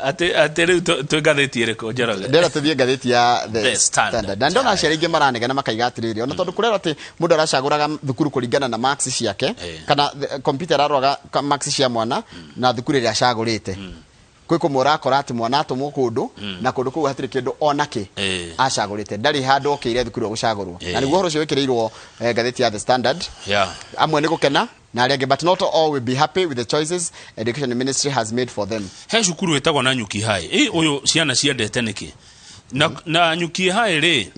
ate riu tu gatheti iriko Njoroge ndera tuthie gatheti ya the standard na ndona aciari ingi maranegana makaiga atiriri ona tondu kurera ati mundu aracaguraga thukuru kuringana na marks ciake kana computer arwaga marks cia mwana na thukuru ria acagurite kwi kumura akora ati mwana atumwo kundu na kundu kuu hatiri kindu onake acagurite ndari handu okire thukuru gucagurwo na niguo horo cio wikirirwo gatheti ya the standard amwe ni gukena na arege but not all will be happy with the choices education ministry has made for them. He cukuru etagwo na Nyuki High uyu ciana ciendete niki na Nyuki High ri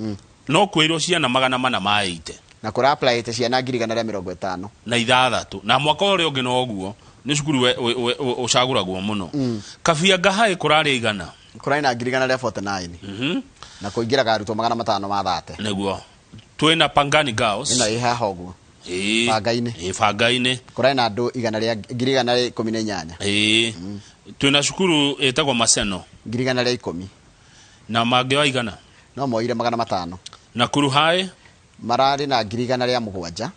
no kwirwo ciana 400 maite na kura apply ite ciana 150 na ithathatu na mwaka uri ungi no guo ni cukuru ucaguragwo muno Kabianga High kurari igana kuraina 149 na kuingira arutwo 500 mathate niguo twina Pangani Girls ina iha hoguo Fangaine Fangaine kuraina andu 118 twina cukuru etagwo Maseno 110 na mangĩ wa igana no moire 500 na Kuru High marari na 107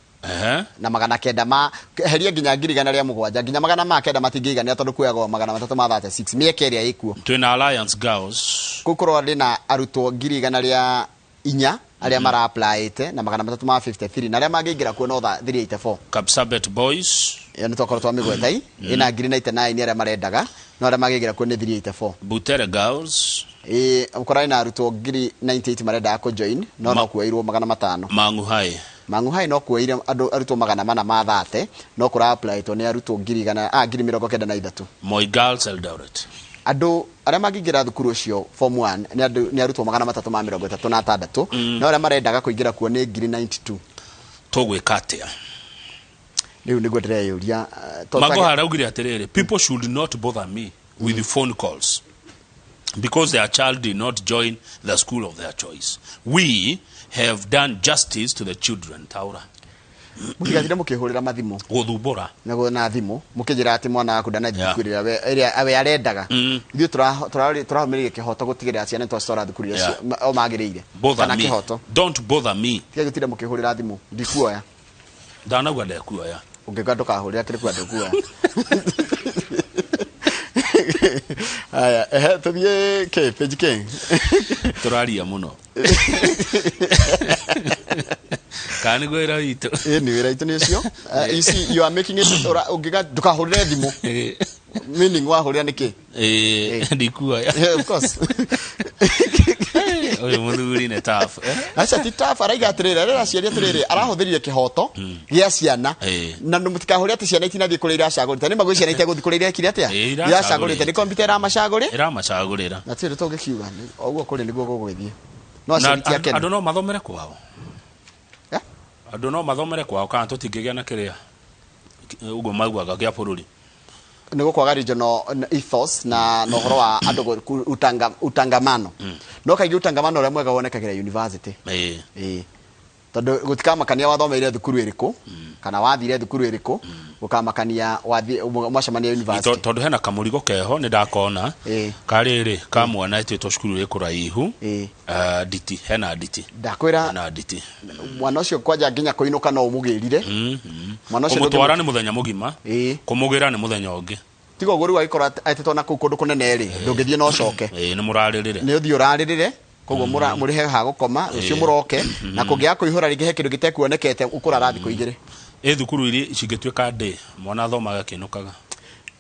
na 900 ma heria nginya 107 nginya 900 matingigania tondu kuyago 336 mieke ria ikuo twina Alliance Girls kukorwo ndina arutwo 404 aria mara apply ite na 353 na aria mangingira kuo no 384 Kapsabet Boys yani tokoro twa migwetai ina 99 aria marendaga no aria mangingira kuo ni 384 Butere Girls ukora ina arutwo 98 marenda ko join no kuwairwo 500 Mangu High no kuwaire arutwo 400 mathate no kura apply to ni arutwo 193 Moi Girls Eldoret andu aria mangingira thukuru cio form 1 ni arutwo 336 no aria marendaga kuingira kuo ni 92 tugwika atia riu niguo ndireyuria Mago haraugire atiriri people should not bother me with the phone calls because their child did not join the school of their choice. We have done justice to the children. Taura mukigathire mukihurira mathimu guthumbura na thimu mukijira ati mwana waku ndana thukurira we arendaga ithu turahumirire kihoto gutigirira ciana twacora thukuru icio o magiriire kana kihoto don't bother me tigagitire mukihurira thimu ndikuoya ndanagwa ndekuoya ungigaduka hurira kiri kwa ndekuoya aya tubie ke page ke turaria muno kani gwera ito ni wera ito ni cio you see you are making it ungiga ndukahurire thimu meaning wa hurira niki ndikuoya of course oyo muthuri ne tough acha ti tough araiga atirira rera ciaria atiriri arahuthirire kihoto gia ciana na mutikahuri ati ciana itinathie kurira acagurite ni magwi ciana ite guthikuriria kiri atia ya acagurite ni computer ramacagurira na tiri tungikiuga oguo kuri niguo gugwithie no aciria kene andu no mathomere kwao andu no mathomere kwao kana tutingigia na kiria uguo maguaga kia bururi nego kwa regional ethos na nohoro wa andu utangamano no kaigi utangamano ria mwega wonekagira university tondu gutikamakania wathomeire thukuru iriku kana wathire thukuru iriku ukamakania wathi mwacamania university tondu hena kamurigo keho ni ndakona kariri ka mwana etitwo cukuru ikuraihu diti hena diti ndakwira na diti mwana ucio kwaja nginya kuinuka no umugirire mwana ucio umutwara ni muthenya mugima kumugira ni muthenya ungi tigo guru aikora etitwo na kundu kunene ri ndungithie no coke ni muraririre ni uthio raririre koguo muri he ha gukoma ucio muroke na kungia kuihura ringi he kindu gitekuonekete ukurara thiku igire thukuru iri cingituika ndi mwana thomaga kinukaga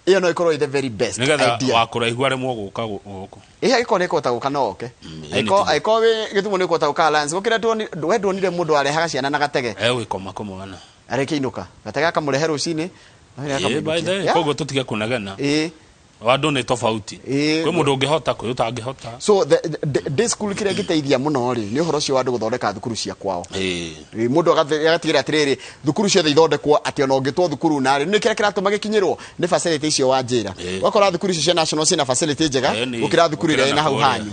iyo no ikorwo the very best idea wakura igware mwo guka guku igiko ne kota guka no oke aiko we githumo ne kota guka lance gukira we ndonire mundu arehaga ciana na gatege wikoma kumwana arekiinuka gatega kamurehe rucini by the koguo tutige kunagana wadu ni tofauti kwe mundu ungihota kwe utangihota so the school kire giteithia muno ri ni uhoro cio wadu guthondeka thukuru cia kwao mundu agatigira atiriri thukuru cio ithondekwo ati ona ungitwo thukuru na ri ni kire kiratuma gikinyirwo ni facility cio wa njira wakora thukuru cio cia national cina facility njega ukira thukuru ire na hau hanyu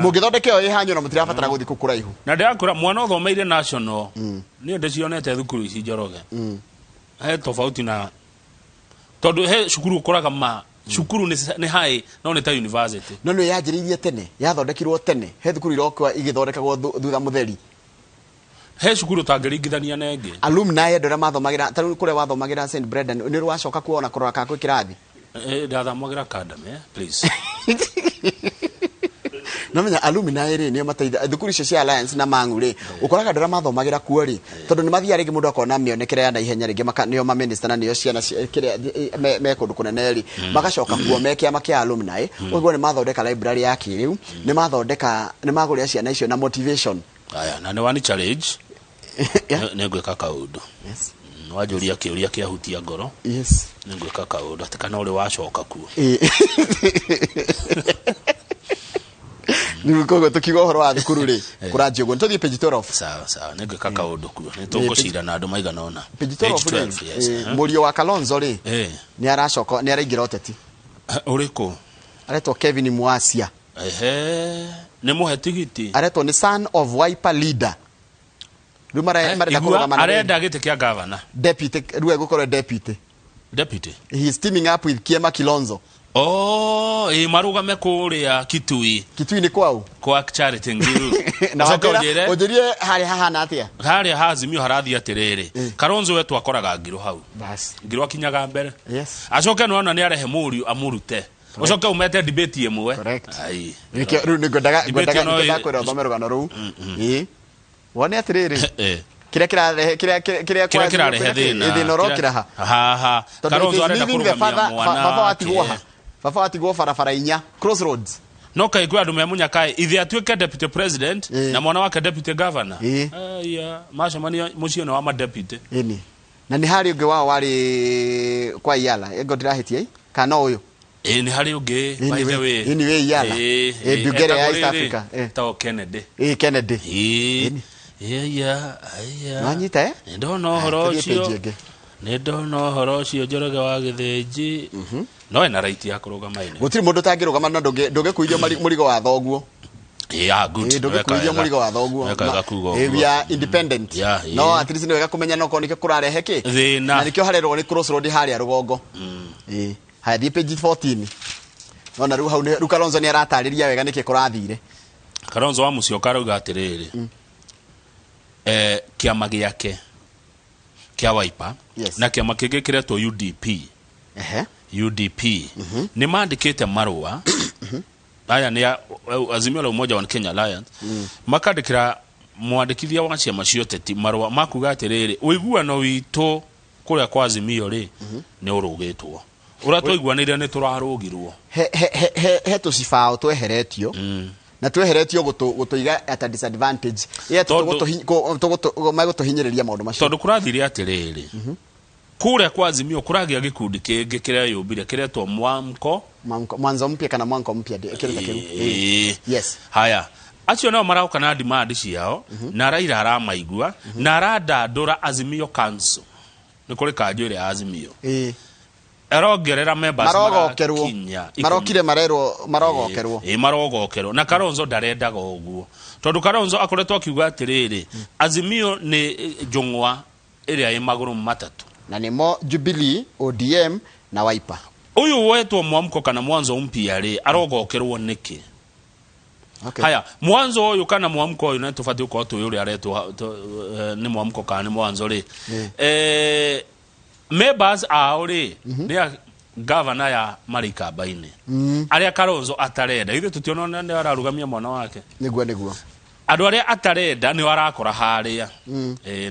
mugithondekeo i hanyu na mutirabatara guthi kukuraihu na ndakura mwana uthomeire national ni ndecionete thukuru ici Njoroge he tofauti na tondu he cukuru ukuraga ma cukuru ni high no ni ta university no no yajiririe tene yathondekirwo tene he thukuru irokwa igithondekagwo thutha mutheri he cukuru tangiringithania na ingi alumni endora mathomagira taru kure wathomagira St Brendan ni rwacoka kuona kurora ka kwikirathi ndathomagira academy please Namenya alumni ri ni mateitha thukuru icio cia alliance na mangu ri ukoraga ndara mathomagira kuo ri tondu ni mathia ringi mundu akona mionekere ya na ihenya ringi nio ma minister na nio ciana kiria me kundu kunene ri magacoka kuo mekia makia alumni uguo ni mathondeka library ya kiriu ni mathondeka ni maguria ciana icio na motivation aya na ni wani challenge ne gweka kaundu yes wajuria kiuria kia hutia ngoro yes ne gweka kaundu atikana uri wacoka kuo ni kogo tukigo horo wa thukuru ri kuranjio go ntuthie page 12 sawa nige kaka undu kuo ni tungocira na andu maigana ona page 12 yes murio wa Kalonzo ri ni aracoka ni araingira oteti uriku aretwo Kevin Mwasia ni muhe tigiti aretwo ni son of Wiper leader rumara kurugama arenda gite kia governor deputy ruwe gukoro deputy he is teaming up with Kiema Kalonzo. Oh, marugame kuria Kitui ni kwao kwa charity ngiru na ujurie hari hahana atia hari Azimio harathi atiriri Kalonzo wetu akoraga ngiru hau bas ngiru akinyaga mbere yes acoke no ni arehe muri amurute ucoke umete debate yemwe ai ru ni godaga kwira thomerugano ru wone atiriri kire kirarehe thina rokira ha Kalonzo arenda kurugamia mwana baba atigwo barabara inya crossroads no kaigwa andu memunya kai ithi atuike deputy president na mwana wake deputy governor aya macemania mucio no wa deputy ini na ni hari ungi wao wari kwa Iyala ego ndirahitie kana uyu ni hari ungi by the way ini we Iyala bugere ya East Africa to Kennedy Kennedy aya nanyita ndono horo cio ndono horo cio njoroge wa githenji no ena right ya kurugama ine gutiri mundu tangirugama na ndoge kuirio murigo wa thoguo good ndoge kuirio murigo wa thoguo we are independent no at least ni wega kumenya no konike kurarehe ki na nikio harerwo ni crossroad haria rugongo hathi page 14 no na ru hau ni Kalonzo ni aratariria wega niki kurathire Kalonzo wa mucio karuga atiriri kiama giake kia Wiper na kiama kingi kiretwo UDP UDP ni mandikite marua aya ni Azimio la Umoja wa Kenya Alliance makandikira mwandikithia wa ciama cioteti marua makuga atiriri uiguano witu kuria kwa Azimio ri ni urugitwo uratwaiguanire ni turarugirwo he tucibao tweheretio na tweheretio gutuiga at a disadvantage magutuhinyiriria maundu macio tondu kurathire atiriri kuria kwa Azimio kuragia gikundi kingi kiria yubire kiretwo mwanzo mpya kana mwanko mpya kireta kiru yes haya acio no marauka na demand ciao na Raila aramaigua na arandandura Azimio Council ni kuri kanjo ire Azimio erogerera members marokire marogokerwo marogokerwo na Kalonzo ndarendaga uguo tondu Kalonzo akoretwo akiuga atiriri Azimio ni jongwa iria ĩ maguru matatu na nimo Jubilee ODM na Wiper uyu wetwo mwamko kana mwanzo mpya ri arogokerwo niki haya mwanzo uyu kana mwamko uyu netufati uko tu yuri aretwo ni mwamko kana ni mwanzo ri members auri ni governor ya Marika Baine aria Kalonzo atarenda ithu tutionona ni ararugamia mwana wake niguo andu aria atarenda ni arakora haria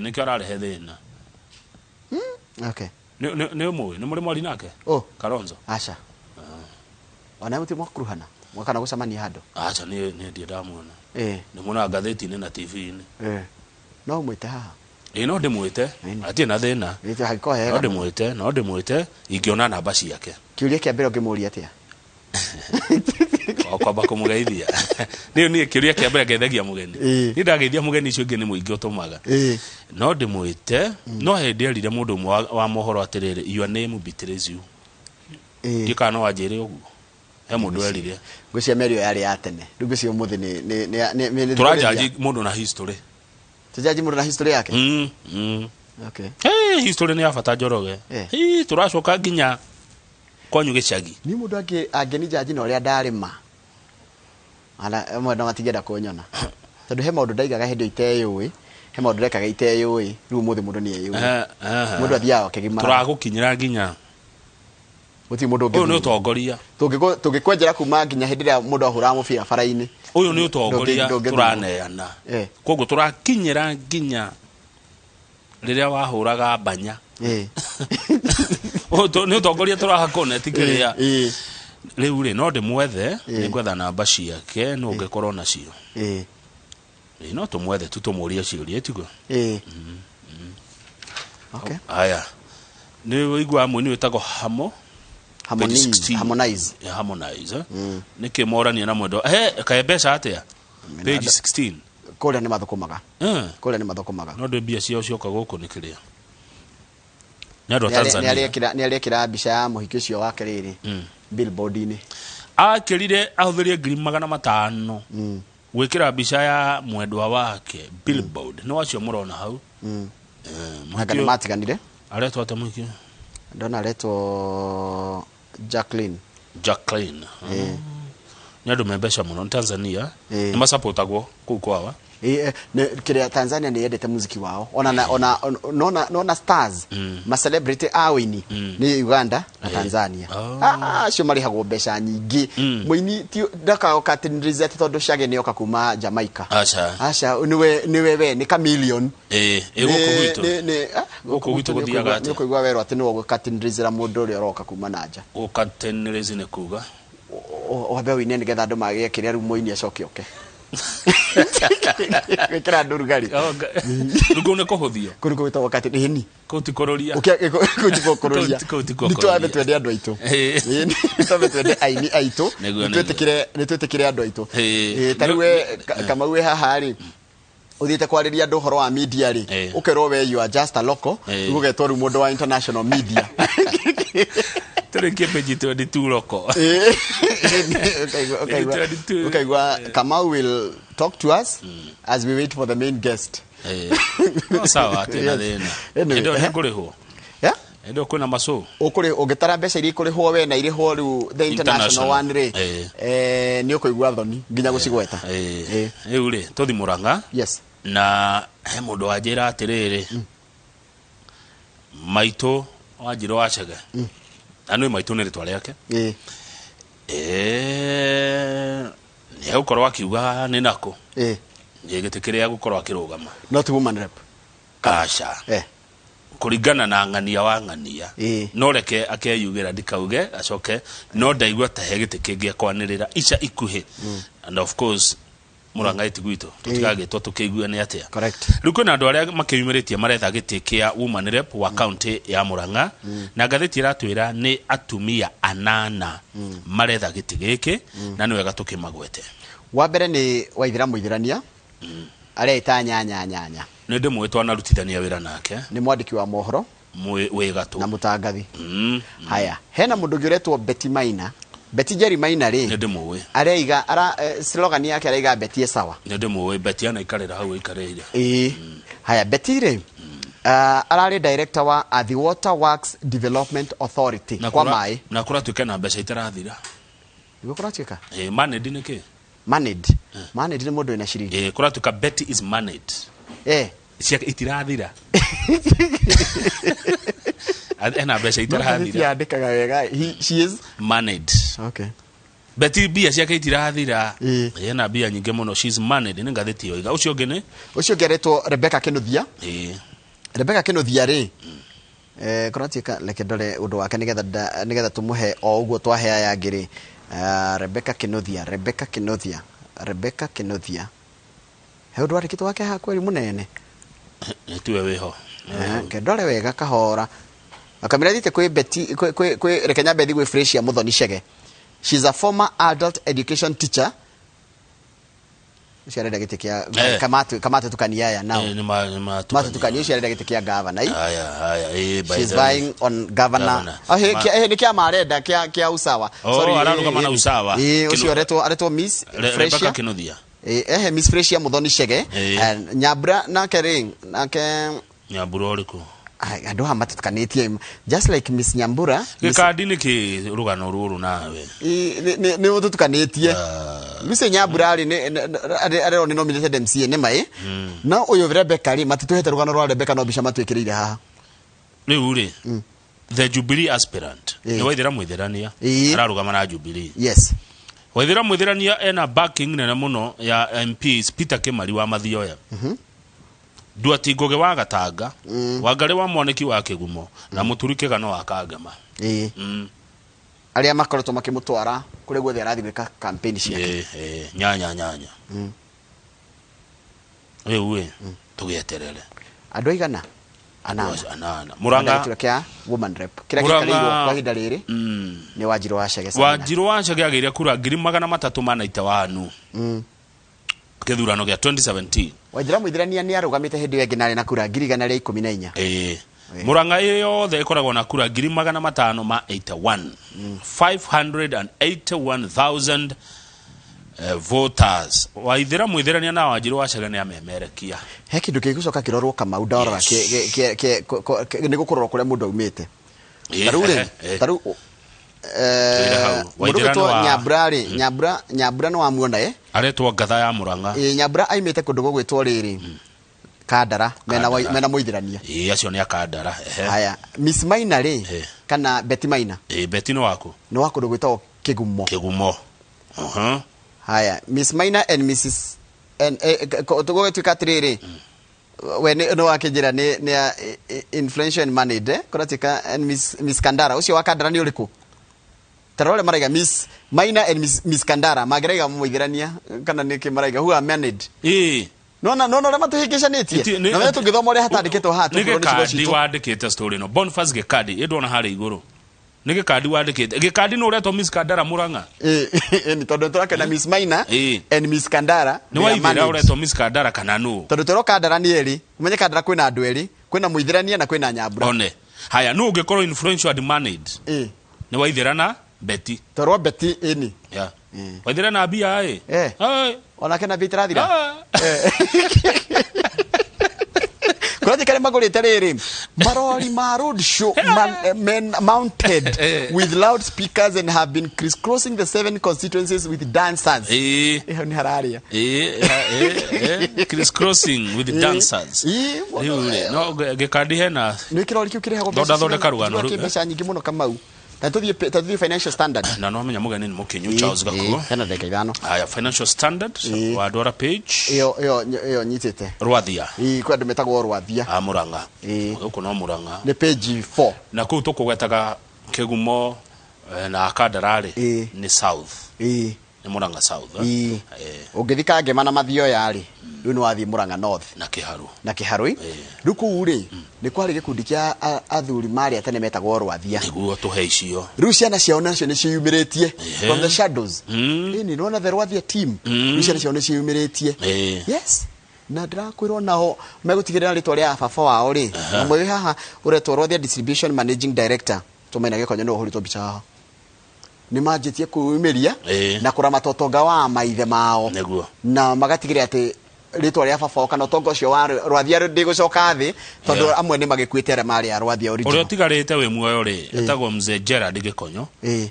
nikio ararehe thina okay ni umwe ni muri mwari nake Kalonzo acha ona muti mwakuruhana mwakana gucamania hando acha ni ndiye ndamuona ni mwana gatheti ni na TV ni no mwite haha no ndimwite atie na thina no ndimwite ingiona namba ciake kiuria kia mbere ngimuria atia kwamba kumugeithia ni kiuria kia mbere ngeithagia mugeni ni ndageithia mugeni icio ngi ni muingi utumaga no ndimwite no hindi arire mundu wa mohoro atiriri your name betrays you ndika no ajire uguo he mundu erire ngwicia merio yari ya tene ndungicio muthi ni turajaji mundu na history tujaji mundu na history yake okay history ni afata njoroge turacoka nginya kwanyu gicagi ni mundu angeni jaji no ria ndarima ala mwe ndo matigenda kunyona tondu he maundu ndaigaga hindi iteyui he maundu rekaga iteyui riu muthi mundu ni eyui mundu athia wake gimara turagukinyira nginya Guti mundu ngi. Uyu ni utongoria. Tungikwenjera kuma nginya hindi ria mundu ahura mubira bara-ini. Uyu ni utongoria turaneana. Koguo turakinyira nginya riria wahuraga banya. Ni utongoria turahakone tikiria. Riu ri no ndimwethe ningwetha namba ciake no ngikorwo nacio. No tumwethe tutumuria ciuria tiguo. Okay. Aya. Ni wigwa amwe ni wetagwo Harmonize. Harmonize. Ni kimorania na mwendo. Kae mbeca atia? Page 16. Kuria ni mathukumaga. Kuria ni mathukumaga. No ndo mbia cio cioka guku ni kiria. Ni andu a Tanzania. Ni arekira mbica ya muhiki ucio wake riri. Billboard-ini. Akirire ahuthirie 500,000. Gwikira mbica ya mwendwa wake Billboard. No acio murona hau. Magana matiganire. Aretwo atamwiki. Ndona aretwo Jacqueline. Ni andu membeca muno Tanzania. Ni masupportagwo kuu kwawa. Kiria Tanzania ni yendete muziki wao. Ona stars ma celebrity awini ni Uganda na Tanzania. Cio marihagwo mbeca nyingi. Muini ti ndaka okatinirize tondu ciage ni oka kuma Jamaica. Acha ni chameleon. Guku gwitu guthiaga ati. Ni kuigwa wero ati no gukatinerizira mundu uri oka kuma nanja. Ukatinirize ni kuga. Wabe wine nigetha andu magie kiria ru muini acoke oke. Wekera ndurugari. Rugo ne kuhuthio. Kurugo wita wakati ni. Kuti kororia. Kororia. Nitwabe twende andu aitu. Nitwabe twende aini aitu. Nitwetekire andu aitu. Tariwe kama we haha ri. Uthite kwariria andu horo wa media ri. Ukero we you are just a local. Ugetwa ru mundu wa international media. Page 22 loko. Okay, Kamau will talk to us as we wait for the main guest. Sawa, tena thina. Endo ni kuriho. Endo kuna maso. Ukuri ugitara mbeca iri kuriho we na iri ho riu the international one ri. Ni ukuigwa thoni nginya gucigweta. Riu ri tuthi Murang'a. Yes. Na he mundu ajira atiriri. Maito wajiro wacege. Anu maitu ni ritwa riake. Ni gukorwo akiuga ni nako. Ngigitikiria gukorwo akirugama. Not woman rep. Kasha. Kuringana na ng'ania wa ng'ania. No reke akeyugira ndikauge acoke no ndaigua ta hegite kingi akwanirira ica ikuhi. And of course Murang'a itigwito tutigagitwo tukigua ni atia. Correct. Ruko na andu aria makiyumiritie maretha giti kia woman rep wa county ya Murang'a na gatheti iratwira ni atumia 8 maretha giti giki na ni wega tukimagwete. Wa mbere ni Waithira Muithirania aria itanyanya ni ndimwe twanarutithania wira nake ni mwandiki wa mohoro wegatu na mutangathi. Haya hena mundu giretwo Betty Maina. Betty Jerry Maina ri ndimwe areiga slogan yake areiga Betty sawa ndimwe Betty ana ikarira hau ikarira. Haya Betty ri arari director wa the Water Works Development Authority kwa mai na kura tukena mbeca itarathira igo kura tuka managed niki managed ni mundu ina shiringi kura tuka Betty is managed cia itirathira ena mbeca itarathira andikaga wega she is managed. Okay. Betty bia cia itirathira ena bia nyinge muno she is managed ni gatheti yo iga ucio ngene ucio geretwo Rebecca Kinuthia. Rebecca Kinuthia ri kuratika leke ndore undu wake nigetha tumuhe o uguo twahe aya ngiri. Rebecca Kinuthia he undu arikitwo wake ha kweli munene tuwe weho ndore wega kahora akamira dite kwe Betty kwe rekenya bethi kwe Freshia Muthoni Chege. She's a former adult education teacher. Uciarenda gitikia kamatu tukania ya now. Matu tukania uciarenda gitikia governor. She's vying on governor. Ni kia marenda kia usawa. Sorry araruga mana usawa. Ucio aretwo Miss Freshia Kinuthia. Miss Freshia Muthoni Chege. Nyabura nake ring nake Nyabura oriku. I don't have matatukanĩtie just like Miss Nyambura gĩkandi nĩ kĩ rũgano rũrũ nawe nĩ ũtũtukanĩtie Miss Nyambura arĩ nominated MCA nĩ mai na ũyũ Rebecca ri matituhete rũgano rwa Rebecca no bica matwĩkĩrĩire haha rĩu rĩ the Jubilee aspirant ni Waithira Mwithirania ararugama na Jubilee. Yes. Waithira Mwithirania ena backing nene muno ya MPs Peter Kimari wa Mathioya. Duati Ngoge wa Gatanga, Wangari wa Mwaniki wa Kigumo na Muturike Gano wa Kagama. Aria makoretwo makimutwara kuri guothe arathirika campaign ciake. Nyanya. We tugieterere. Andu aigana? Anana. Muranga kia woman rep. Kira kikarirwo kwa hinda riri ni Wanjiru wa Chege. Wanjiru wa Chege agiria kura 385. Kithurano gya 2017. Waithira Mwithirania ni arugamite hindi wengi nari na kura 114. Muranga yothe ikoragwo na kura 581. 581,000 voters. Waithira Mwithirania na Wanjiru wa Chege ni amemerekia. He kindu kigucoka kirorwo Kamau ndorora ni gukurorwo kuria mundu aumite. Taru Waithira no Nyambura no amuona aretwo Ngatha ya Muranga. Nyambura aimite kundu gugwitwo riri Kandara mena Mwithirania. Acio ni Kandara. Haya Miss Maina kana Betty Maina. Betty no wako. No wako ndugwitwo Kigumo. Haya Miss Maina and Mrs and tugwetwika atiriri we no wakijira ni influential and managed kuratika and Miss Kandara ucio wa Kandara ni uriku tarole maraiga Miss Maina and Miss Kandara magerega Mwithirania kana niki maraiga who are managed no matuhikicanĩtie na wewe tungithoma ũrĩa hatandĩkĩtwo haha nĩ wandĩkĩte story no Boniface Gĩkandi ĩndona harĩ igũrũ nĩ Gĩkandi wandĩkĩte Gĩkandi no ũretwo Miss Kandara Muranga ni tondũ tũrake na Miss Maina and Miss Kandara nĩ Waithira ũretwo Miss Kandara kana no tondũ tũro Kandara nĩ eri umenye Kandara kwĩna andũ eri kwĩna Mwithirania na kwĩna Nyambura one haya no ũngĩkorwo influential and managed nĩ Waithira na Betty tũro Betty ni Waithira na bia ona kana bitirathira Kwa kale magorete riri marori ma road show men mounted with loudspeakers and have been crisscrossing the 7 constituencies with dancers. Ni hararia. Crisscrossing with dancers. No Gĩkandi hena. Ni kirori kiu kire hago. Thondeka rugano ru. Mbeca nyingi muno Kamau. Na tuthie financial standard. Na no menya mugani ni Mukinyu Charles Gakuo. Hena ndeka ithano. Aya financial standard wa Dora page. Iyo nyitite. Rwathia. Kwa andu metagwo Rwathia. Muranga. Uko no Muranga. Ni page 4. Na kuu tukugwetaga Kigumo na Kandarari ni South. Ni Muranga South. Ungithika ngema na Mathioya ri. Riu ni wathi Muranga North na Kiharu ruku uri ni kwari gikundi kia athuri mari atene metagwo Rwathia niguo tuhe icio riu ciana ciao nacio ni ciumiritie from the shadows ni nona the Rwathia team riu ciana ciao ni ciumiritie yes na ndirakwirwo naho megutigirira ritwa ria baba wao ri amwe haha uretwo Rwathia distribution managing director tumena gikonyo no hurito bicha haha ni majitie kuumiria na kuramata utonga wa maithe mao na magatigirira ati ritwa ria baba kana utonga ucio wa Rwathia ndigucoka thi tondu amwe ni magikuite ara mari ya Rwathia original uria tigarite we muoyo ri etagwo mzee Gerard Gikonyo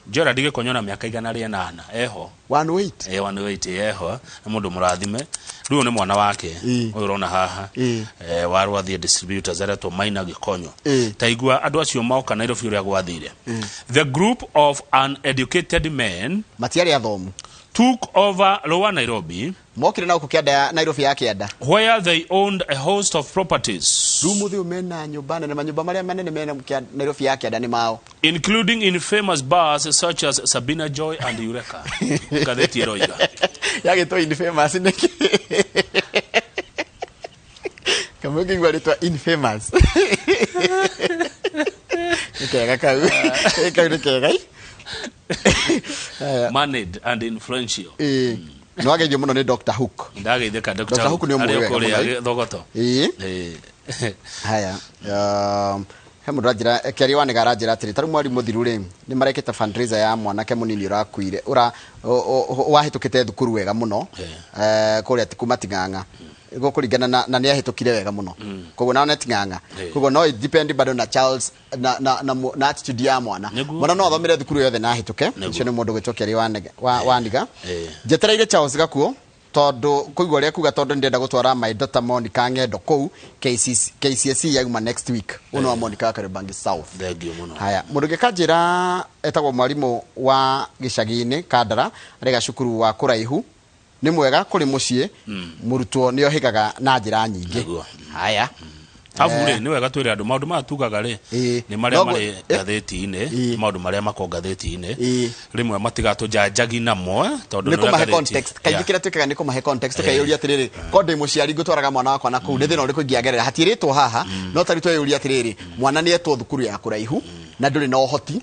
Gerard Gikonyo na miaka 108 eho 108 108 eho na mundu murathime riu ni mwana wake uyu urona haha wa Rwathia distributors aretwo Maina Gikonyo taigua andu acio mauka Nairobi uria gwathire the group of uneducated men matiari athomu took over Lower Nairobi mokire na ukukiada Nairobi ya kiada where they owned a host of properties rumuthi umena nyumba na manyumba maria manene mena Nairobi ya kiada ni mao including in famous bars such as Sabina Joy and Eureka kadeti roiga yagitwa infamous neki kama kingwa litwa infamous nikega kau nikega managed and influential no ageithio muno ni Dr. Hook ndageitheka Dr. Hook ni umwe ya thogoto haya he mundu ajira keri wani garajira atiri taru mwari muthiru ri ni mareketa fundraiser ya mwanake munini urakuire wahitukite thukuru wega muno kuria tikuma Ting'ang'a kuringana na ni ahitukire wega muno koguo na Ting'ang'a koguo no depend bado na Charles na attitude ya mwana no athomire thukuru yothe na ahituke icio ni mundu gwitwo keri waniga jetereire Charles Gakuo tondu kuigwa ria kuga tondu ndenda gutwara my daughter Monica ngendo kou KCSE yauma next week uno wa Monica Kariobangi South. Haya mundu gikanjira etagwo mwarimu wa gicagi-ini Kandara arega cukuru wa kuraihu ni mwega kuri mucii murutwo ni ohigaga na njira nyingi. Haya avure ni wega twire andu maundu matugaga ri ni maria mari gatheti-ini maundu maria mako gatheti-ini rimwe matigatu janjagi namo tondu ni kumahe context kaingi kira twikaga ni kumahe context kayuria atiriri konde muciari ngutwaraga mwana wakwa na kuu ni thina uriku ngiagerera hatiritwo haha no tari tweyuria atiriri mwana ni etwo thukuru ya kuraihu na nduri na uhoti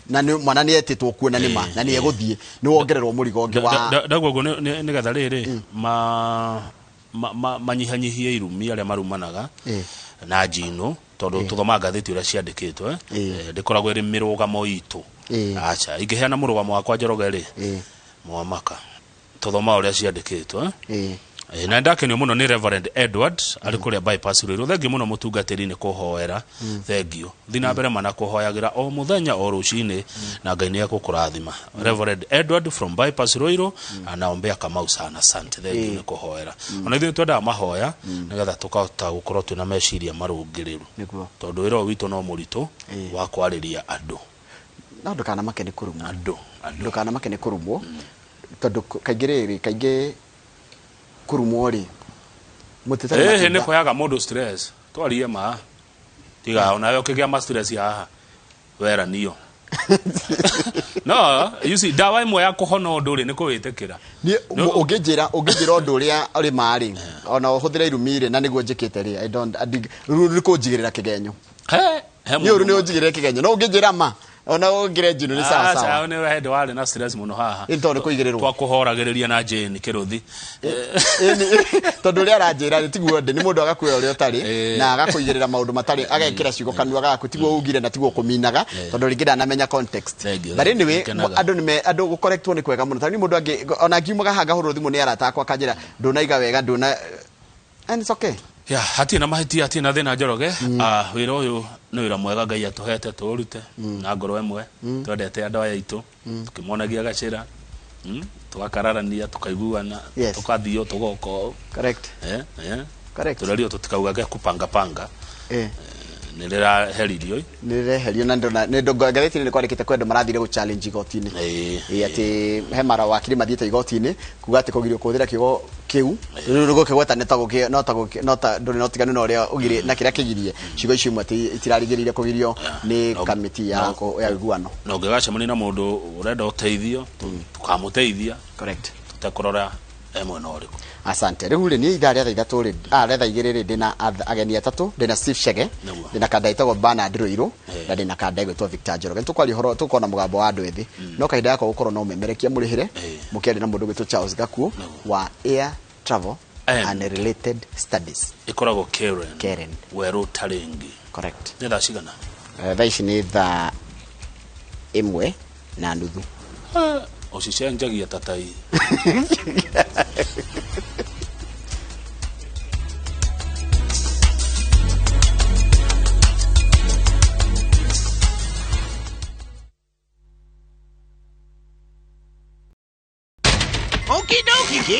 na mwana ni etitwo kuona ni ma na ni eguthie ni wongererwo murigo ngi wa dagwo ni gatha riri manyihanyihie irumi aria marumanaga na njino tondu tuthoma gatheti uria ciandikitwe ndikoragwo iri mirugamo itu acha ingiheana murugamo wakwa Njoroge ri mwamaka tuthoma uria ciandikitwe na ndakenio muno ni Reverend Edward ari kuria bypass Ruiru thengio muno mutungatiri ni kuhoera thengio thina mbere mana kuhoyagira o muthenya o rucini na Ngai ni akukurathima Reverend Edward from bypass Ruiru anaombea Kamau sana asante thengio ni kuhoera ona ithuĩ twenda mahoya nigetha tukahota gukorwo twina meciria marungiriru tondu wira witu no muritu wa kwariria andu no ndukana make ni kurumwo ndukana make ni kurumwo tondu kaingĩ kurumori mutete ne koyaga modo stress twarie ma tiga ona yo kigia ma stress ya wera niyo no you see dawa imwe ya kuhona undu ri ni kuwitikira ni ungijira undu ria ari mari ona uhuthira irumire na niguo njikite ri I don't riko njigirira kigenyo ni uru ni unjigirira kigenyo no ungijira ma ona ungire njino ni sawa sawa acha one wende wale na stress muno haha into ni kuigirirwo twa kuhoragiriria na Jane Kiruthi tondu ria aranjira tiguo ndi ni mundu agakuya uria utari na agakuigirira maundu matari agekira ciugo kanua gaku tiguo ugire na tiguo kuminaga tondu ringi na menya context but anyway andu gucorrectwo ni kwega muno tani mundu angi ona ngiumaga hanga huru thimu ni aratakwa kanjira ndunaiga wega nduna and it's okay hatina mahiti hatina thina Njoroge wira uyu ni wira mwega Ngai atuhete turute na ngoro emwe twendete andu aya itu tukimonagia gacira tugakararania tukaiguana tukathio tugoko correct correct turario tutikauga kupanga panga nilira heririo na ndo gatheti ni kwandikite kwenda marathire go challenge igotini ati he mara wakiri mathiete igotini kuga ati kugirio kuthira kigo kiu rugo kigweta nota nduri notiganu no ria ugire na kiria kigirie cigo icio imwe itirarigirire kugirio ni kamiti ya iguano no ngegacemani na mundu urenda uteithio tukamuteithia correct tutakorora emwe no riku asante riu ri ni idari ya ithatu ri retha igiriri ndina ageni atatu ndina Steve Chege ndina kandaitagwo Bernard Ruiru na ndina kandaitagwo Victor Njoroge tukwari horo tukona mugambo wa andu ethi no kaida yako gukorwo no memerekia murihire mukiari na mundu gwitu Charles Gakuo wa Air Travel and Related Studies ikoragwo Karen weru taringi correct ni thaa cigana thaici ni thaa imwe na nuthu ocicenjagia tatai Okie dokie, kid.